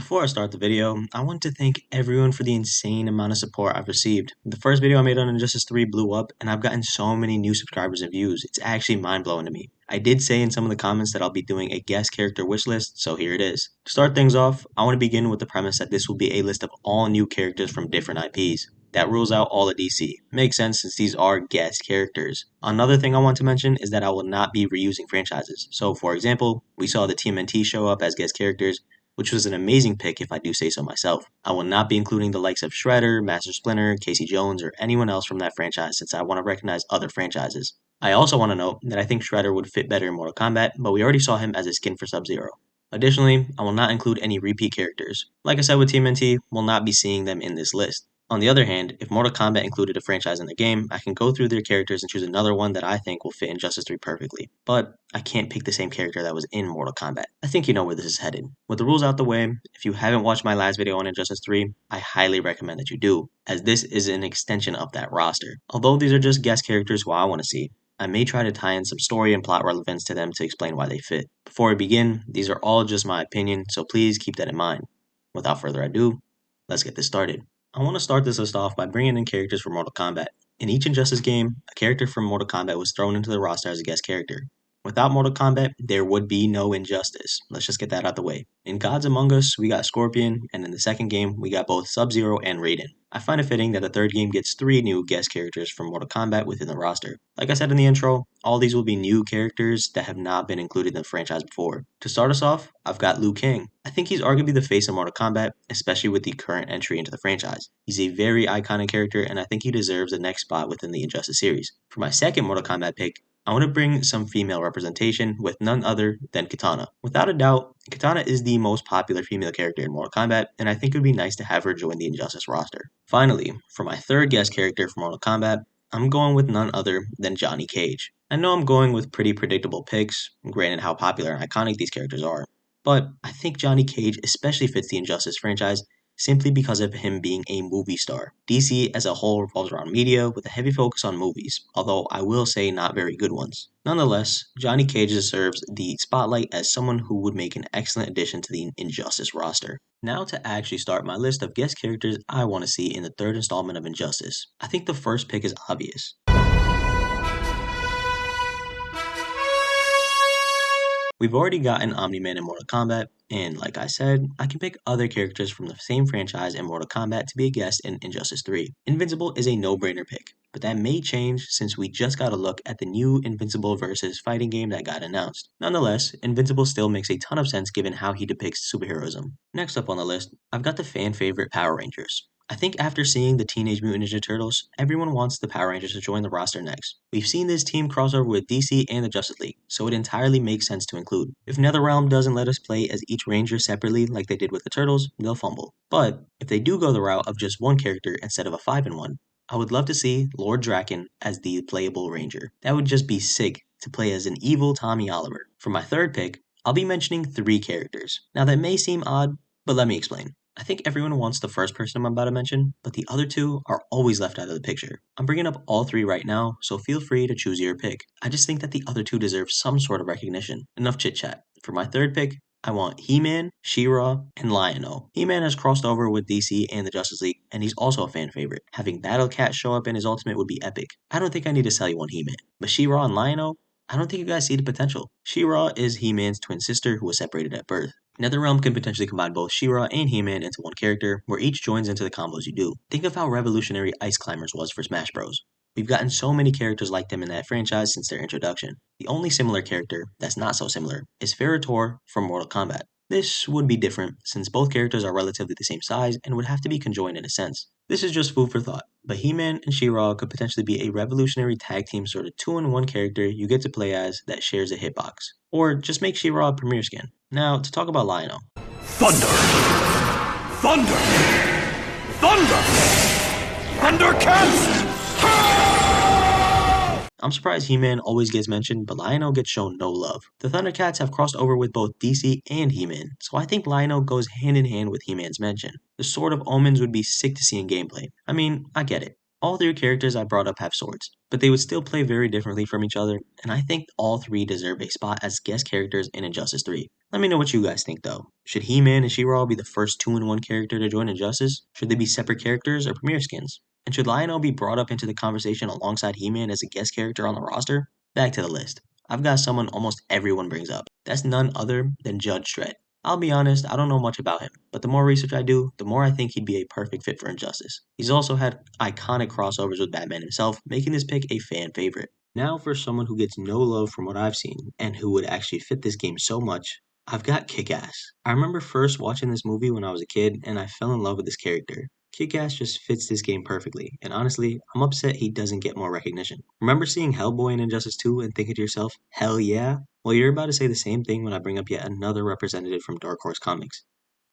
Before I start the video, I want to thank everyone for the insane amount of support I've received. The first video I made on Injustice 3 blew up, and I've gotten so many new subscribers and views. It's actually mind-blowing to me. I did say in some of the comments that I'll be doing a guest character wish list, so here it is. To start things off, I want to begin with the premise that this will be a list of all new characters from different IPs. That rules out all of DC. Makes sense since these are guest characters. Another thing I want to mention is that I will not be reusing franchises. So for example, we saw the TMNT show up as guest characters, which was an amazing pick if I do say so myself. I will not be including the likes of Shredder, Master Splinter, Casey Jones, or anyone else from that franchise since I want to recognize other franchises. I also want to note that I think Shredder would fit better in Mortal Kombat, but we already saw him as a skin for Sub-Zero. Additionally, I will not include any repeat characters. Like I said with TMNT, we'll not be seeing them in this list. On the other hand, if Mortal Kombat included a franchise in the game, I can go through their characters and choose another one that I think will fit Injustice 3 perfectly. But I can't pick the same character that was in Mortal Kombat. I think you know where this is headed. With the rules out the way, if you haven't watched my last video on Injustice 3, I highly recommend that you do, as this is an extension of that roster. Although these are just guest characters who I want to see, I may try to tie in some story and plot relevance to them to explain why they fit. Before we begin, these are all just my opinion, so please keep that in mind. Without further ado, let's get this started. I want to start this list off by bringing in characters from Mortal Kombat. In each Injustice game, a character from Mortal Kombat was thrown into the roster as a guest character. Without Mortal Kombat, there would be no Injustice. Let's just get that out the way. In Gods Among Us, we got Scorpion, and in the second game, we got both Sub-Zero and Raiden. I find it fitting that the third game gets 3 new guest characters from Mortal Kombat within the roster. Like I said in the intro, all these will be new characters that have not been included in the franchise before. To start us off, I've got Liu Kang. I think he's arguably the face of Mortal Kombat, especially with the current entry into the franchise. He's a very iconic character, and I think he deserves the next spot within the Injustice series. For my second Mortal Kombat pick, I want to bring some female representation with none other than Kitana. Without a doubt, Kitana is the most popular female character in Mortal Kombat, and I think it would be nice to have her join the Injustice roster. Finally, for my third guest character for Mortal Kombat, I'm going with none other than Johnny Cage. I know I'm going with pretty predictable picks, granted how popular and iconic these characters are, but I think Johnny Cage especially fits the Injustice franchise simply because of him being a movie star. DC as a whole revolves around media with a heavy focus on movies, although I will say not very good ones. Nonetheless, Johnny Cage deserves the spotlight as someone who would make an excellent addition to the Injustice roster. Now to actually start my list of guest characters I want to see in the third installment of Injustice. I think the first pick is obvious. We've already gotten Omni-Man in Mortal Kombat, and like I said, I can pick other characters from the same franchise in Mortal Kombat to be a guest in Injustice 3. Invincible is a no-brainer pick, but that may change since we just got a look at the new Invincible vs. fighting game that got announced. Nonetheless, Invincible still makes a ton of sense given how he depicts superheroism. Next up on the list, I've got the fan favorite Power Rangers. I think after seeing the Teenage Mutant Ninja Turtles, everyone wants the Power Rangers to join the roster next. We've seen this team crossover with DC and the Justice League, so it entirely makes sense to include. If NetherRealm doesn't let us play as each Ranger separately like they did with the Turtles, they'll fumble. But if they do go the route of just one character instead of a 5-in-1, I would love to see Lord Draken as the playable Ranger. That would just be sick to play as an evil Tommy Oliver. For my third pick, I'll be mentioning 3 characters. Now that may seem odd, but let me explain. I think everyone wants the first person I'm about to mention, but the other 2 are always left out of the picture. I'm bringing up all 3 right now, so feel free to choose your pick. I just think that the other 2 deserve some sort of recognition. Enough chit chat. For my third pick, I want He-Man, She-Ra, and Lion-O. He-Man has crossed over with DC and the Justice League, and he's also a fan favorite. Having Battle Cat show up in his ultimate would be epic. I don't think I need to sell you on He-Man, but She-Ra and Lion-O, I don't think you guys see the potential. She-Ra is He-Man's twin sister who was separated at birth. NetherRealm can potentially combine both She-Ra and He-Man into one character, where each joins into the combos you do. Think of how revolutionary Ice Climbers was for Smash Bros. We've gotten so many characters like them in that franchise since their introduction. The only similar character that's not so similar is Ferritor from Mortal Kombat. This would be different, since both characters are relatively the same size and would have to be conjoined in a sense. This is just food for thought, but He-Man and She-Ra could potentially be a revolutionary tag team sort of 2-in-1 character you get to play as that shares a hitbox. Or just make She-Ra a premier skin. Now, to talk about Lion-O. Thunder! Thunder! Thunder! Thundercats! I'm surprised He-Man always gets mentioned, but Lion-O gets shown no love. The Thundercats have crossed over with both DC and He-Man, so I think Lion-O goes hand in hand with He-Man's mention. The Sword of Omens would be sick to see in gameplay. I mean, I get it. All 3 characters I brought up have swords, but they would still play very differently from each other, and I think all 3 deserve a spot as guest characters in Injustice 3. Let me know what you guys think though. Should He-Man and She-Ra be the first two-in-one character to join Injustice? Should they be separate characters or premiere skins? And should Lion-O be brought up into the conversation alongside He-Man as a guest character on the roster? Back to the list. I've got someone almost everyone brings up. That's none other than Judge Dredd. I'll be honest, I don't know much about him, but the more research I do, the more I think he'd be a perfect fit for Injustice. He's also had iconic crossovers with Batman himself, making this pick a fan favorite. Now for someone who gets no love from what I've seen, and who would actually fit this game so much, I've got Kick-Ass. I remember first watching this movie when I was a kid, and I fell in love with this character. Kick-Ass just fits this game perfectly, and honestly, I'm upset he doesn't get more recognition. Remember seeing Hellboy in Injustice 2 and thinking to yourself, hell yeah? Well, you're about to say the same thing when I bring up yet another representative from Dark Horse Comics,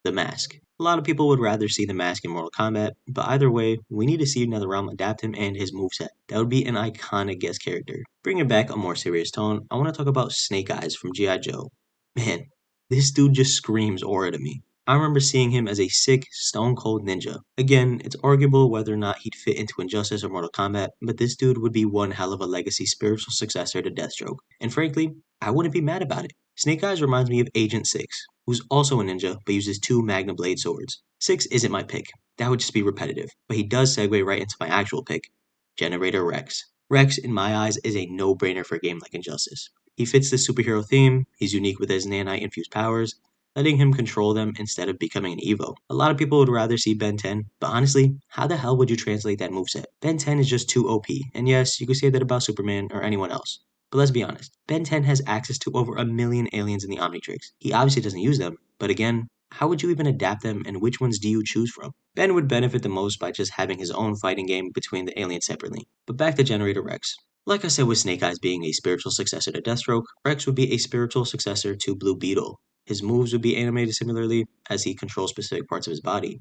The Mask. A lot of people would rather see The Mask in Mortal Kombat, but either way, we need to see NetherRealm adapt him and his moveset. That would be an iconic guest character. Bringing back a more serious tone, I want to talk about Snake Eyes from G.I. Joe. Man, this dude just screams aura to me. I remember seeing him as a sick, stone cold ninja. Again, it's arguable whether or not he'd fit into Injustice or Mortal Kombat, but this dude would be one hell of a legacy spiritual successor to Deathstroke. And frankly, I wouldn't be mad about it. Snake Eyes reminds me of Agent 6, who's also a ninja but uses two Magna Blade swords. 6 isn't my pick. That would just be repetitive. But he does segue right into my actual pick, Generator Rex. Rex, in my eyes, is a no-brainer for a game like Injustice. He fits the superhero theme, he's unique with his nanite-infused powers, letting him control them instead of becoming an Evo. A lot of people would rather see Ben 10, but honestly, how the hell would you translate that moveset? Ben 10 is just too OP, and yes, you could say that about Superman or anyone else. But let's be honest, Ben 10 has access to over a million aliens in the Omnitrix. He obviously doesn't use them, but again, how would you even adapt them and which ones do you choose from? Ben would benefit the most by just having his own fighting game between the aliens separately. But back to Generator Rex. Like I said with Snake Eyes being a spiritual successor to Deathstroke, Rex would be a spiritual successor to Blue Beetle. His moves would be animated similarly as he controls specific parts of his body.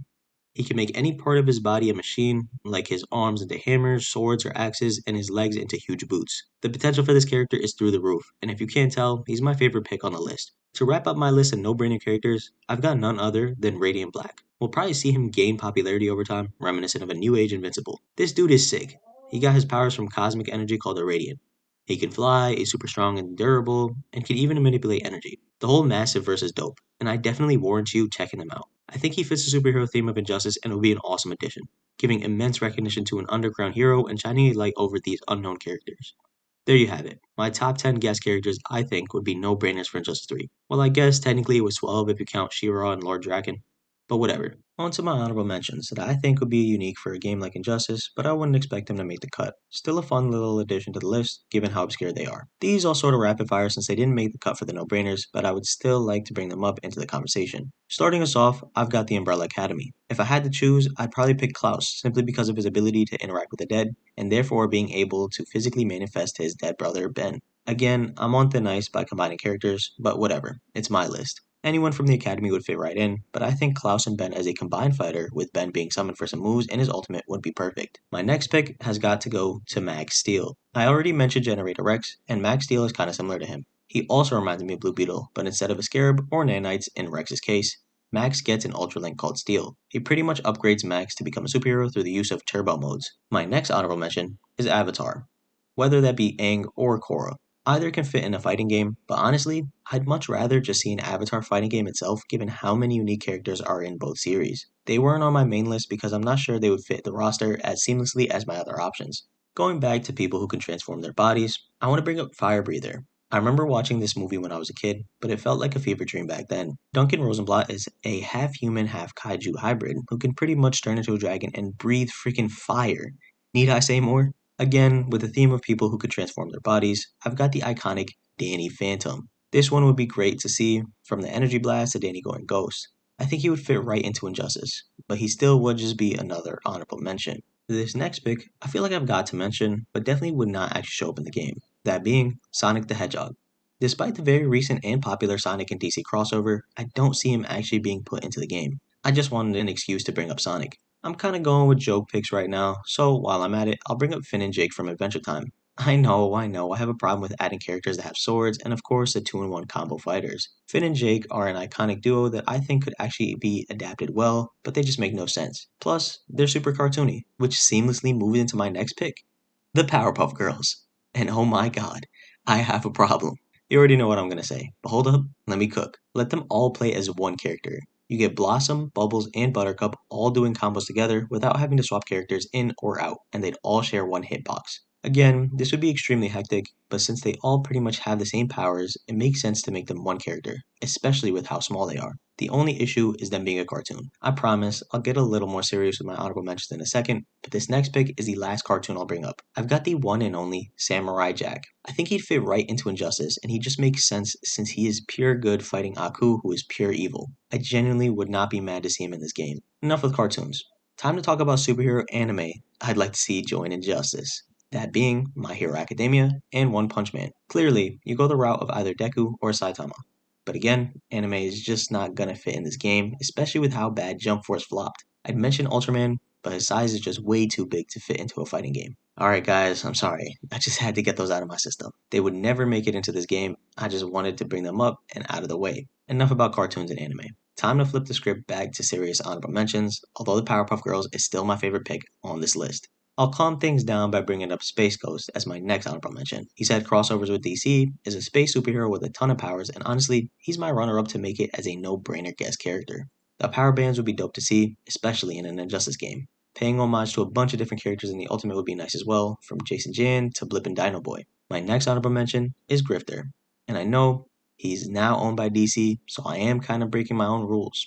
He can make any part of his body a machine, like his arms into hammers, swords, or axes, and his legs into huge boots. The potential for this character is through the roof, and if you can't tell, he's my favorite pick on the list. To wrap up my list of no-brainer characters, I've got none other than Radiant Black. We'll probably see him gain popularity over time, reminiscent of a New Age Invincible. This dude is sick. He got his powers from cosmic energy called the Radiant. He can fly, is super strong and durable, and can even manipulate energy. The whole massive verse is dope, and I definitely warrant you checking them out. I think he fits the superhero theme of Injustice and will be an awesome addition, giving immense recognition to an underground hero and shining a light over these unknown characters. There you have it. My top 10 guest characters I think would be no-brainers for Injustice 3. Well, I guess technically it was 12 if you count She-Ra and Lord Draken. But whatever. On to my honorable mentions that I think would be unique for a game like Injustice, but I wouldn't expect them to make the cut. Still a fun little addition to the list, given how obscure they are. These all sort of rapid fire since they didn't make the cut for the no-brainers, but I would still like to bring them up into the conversation. Starting us off, I've got the Umbrella Academy. If I had to choose, I'd probably pick Klaus, simply because of his ability to interact with the dead, and therefore being able to physically manifest his dead brother, Ben. Again, I'm on thin ice by combining characters, but whatever, it's my list. Anyone from the Academy would fit right in, but I think Klaus and Ben as a combined fighter, with Ben being summoned for some moves and his ultimate, would be perfect. My next pick has got to go to Max Steel. I already mentioned Generator Rex, and Max Steel is kind of similar to him. He also reminds me of Blue Beetle, but instead of a scarab or nanites in Rex's case, Max gets an ultralink called Steel. He pretty much upgrades Max to become a superhero through the use of turbo modes. My next honorable mention is Avatar, whether that be Aang or Korra. Either can fit in a fighting game, but honestly, I'd much rather just see an Avatar fighting game itself given how many unique characters are in both series. They weren't on my main list because I'm not sure they would fit the roster as seamlessly as my other options. Going back to people who can transform their bodies, I want to bring up Fire Breather. I remember watching this movie when I was a kid, but it felt like a fever dream back then. Duncan Rosenblatt is a half human, half kaiju hybrid who can pretty much turn into a dragon and breathe freaking fire. Need I say more? Again, with the theme of people who could transform their bodies, I've got the iconic Danny Phantom. This one would be great to see, from the energy blast to Danny going ghost. I think he would fit right into Injustice, but he still would just be another honorable mention. This next pick, I feel like I've got to mention, but definitely would not actually show up in the game. That being Sonic the Hedgehog. Despite the very recent and popular Sonic and DC crossover, I don't see him actually being put into the game. I just wanted an excuse to bring up Sonic. I'm kinda going with joke picks right now, so while I'm at it, I'll bring up Finn and Jake from Adventure Time. I know, I have a problem with adding characters that have swords, and of course the 2-in-1 combo fighters. Finn and Jake are an iconic duo that I think could actually be adapted well, but they just make no sense. Plus, they're super cartoony, which seamlessly moves into my next pick. The Powerpuff Girls. And oh my god, I have a problem. You already know what I'm gonna say, but hold up, let me cook. Let them all play as one character. You get Blossom, Bubbles, and Buttercup all doing combos together without having to swap characters in or out, and they'd all share one hitbox. Again, this would be extremely hectic, but since they all pretty much have the same powers, it makes sense to make them one character, especially with how small they are. The only issue is them being a cartoon. I promise, I'll get a little more serious with my honorable mentions in a second, but this next pick is the last cartoon I'll bring up. I've got the one and only Samurai Jack. I think he'd fit right into Injustice, and he just makes sense since he is pure good fighting Aku, who is pure evil. I genuinely would not be mad to see him in this game. Enough with cartoons. Time to talk about superhero anime I'd like to see join Injustice. That being My Hero Academia and One Punch Man. Clearly, you go the route of either Deku or Saitama. But again, anime is just not gonna fit in this game, especially with how bad Jump Force flopped. I'd mention Ultraman, but his size is just way too big to fit into a fighting game. Alright guys, I'm sorry. I just had to get those out of my system. They would never make it into this game, I just wanted to bring them up and out of the way. Enough about cartoons and anime. Time to flip the script back to serious honorable mentions, although the Powerpuff Girls is still my favorite pick on this list. I'll calm things down by bringing up Space Ghost as my next honorable mention. He's had crossovers with DC, is a space superhero with a ton of powers, and honestly, he's my runner-up to make it as a no-brainer guest character. The power bands would be dope to see, especially in an Injustice game. Paying homage to a bunch of different characters in the Ultimate would be nice as well, from Jason Jan to Blip and Dino Boy. My next honorable mention is Grifter, and I know he's now owned by DC, so I am kind of breaking my own rules.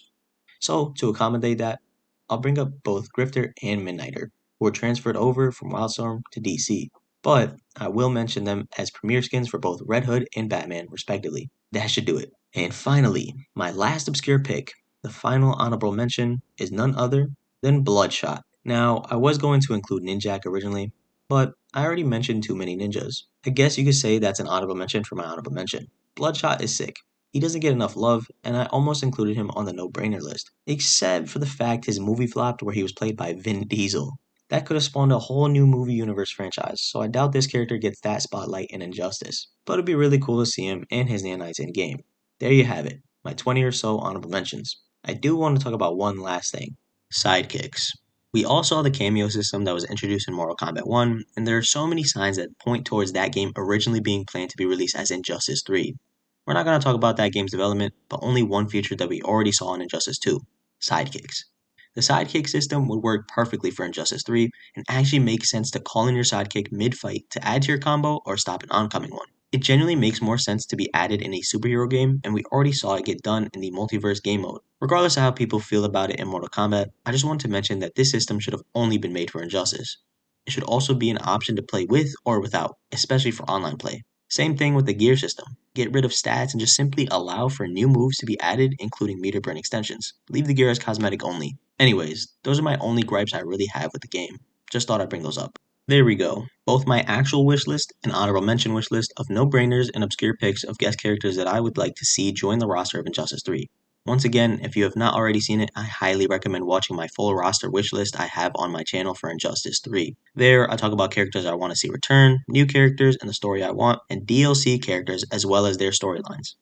So, to accommodate that, I'll bring up both Grifter and Midnighter, who were transferred over from Wildstorm to DC. But I will mention them as premier skins for both Red Hood and Batman, respectively. That should do it. And finally, my last obscure pick, the final honorable mention, is none other than Bloodshot. Now, I was going to include Ninjak originally, but I already mentioned too many ninjas. I guess you could say that's an honorable mention for my honorable mention. Bloodshot is sick. He doesn't get enough love, and I almost included him on the no-brainer list, except for the fact his movie flopped where he was played by Vin Diesel. That could have spawned a whole new movie universe franchise, so I doubt this character gets that spotlight in Injustice. But it'd be really cool to see him and his nanites in game. There you have it, my 20 or so honorable mentions. I do want to talk about one last thing. Sidekicks. We all saw the cameo system that was introduced in Mortal Kombat 1, and there are so many signs that point towards that game originally being planned to be released as Injustice 3. We're not going to talk about that game's development, but only one feature that we already saw in Injustice 2, sidekicks. The sidekick system would work perfectly for Injustice 3 and actually makes sense to call in your sidekick mid-fight to add to your combo or stop an oncoming one. It genuinely makes more sense to be added in a superhero game, and we already saw it get done in the multiverse game mode. Regardless of how people feel about it in Mortal Kombat, I just want to mention that this system should have only been made for Injustice. It should also be an option to play with or without, especially for online play. Same thing with the gear system. Get rid of stats and just simply allow for new moves to be added, including meter burn extensions. Leave the gear as cosmetic only. Anyways, those are my only gripes I really have with the game. Just thought I'd bring those up. There we go. Both my actual wish list and honorable mention wish list of no-brainers and obscure picks of guest characters that I would like to see join the roster of Injustice 3. Once again, if you have not already seen it, I highly recommend watching my full roster wish list I have on my channel for Injustice 3. There, I talk about characters I want to see return, new characters and the story I want, and DLC characters as well as their storylines.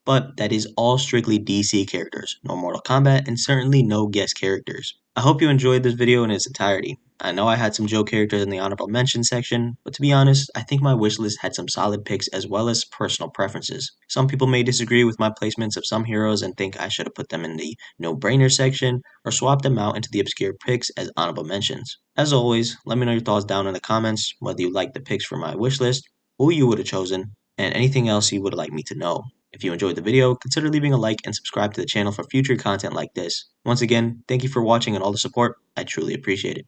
But that is all strictly DC characters, no Mortal Kombat, and certainly no guest characters. I hope you enjoyed this video in its entirety. I know I had some joke characters in the honorable mention section, but to be honest, I think my wish list had some solid picks as well as personal preferences. Some people may disagree with my placements of some heroes and think I should have put them in the no-brainer section or swapped them out into the obscure picks as honorable mentions. As always, let me know your thoughts down in the comments, whether you like the picks for my wish list, who you would have chosen, and anything else you would like me to know. If you enjoyed the video, consider leaving a like and subscribe to the channel for future content like this. Once again, thank you for watching and all the support. I truly appreciate it.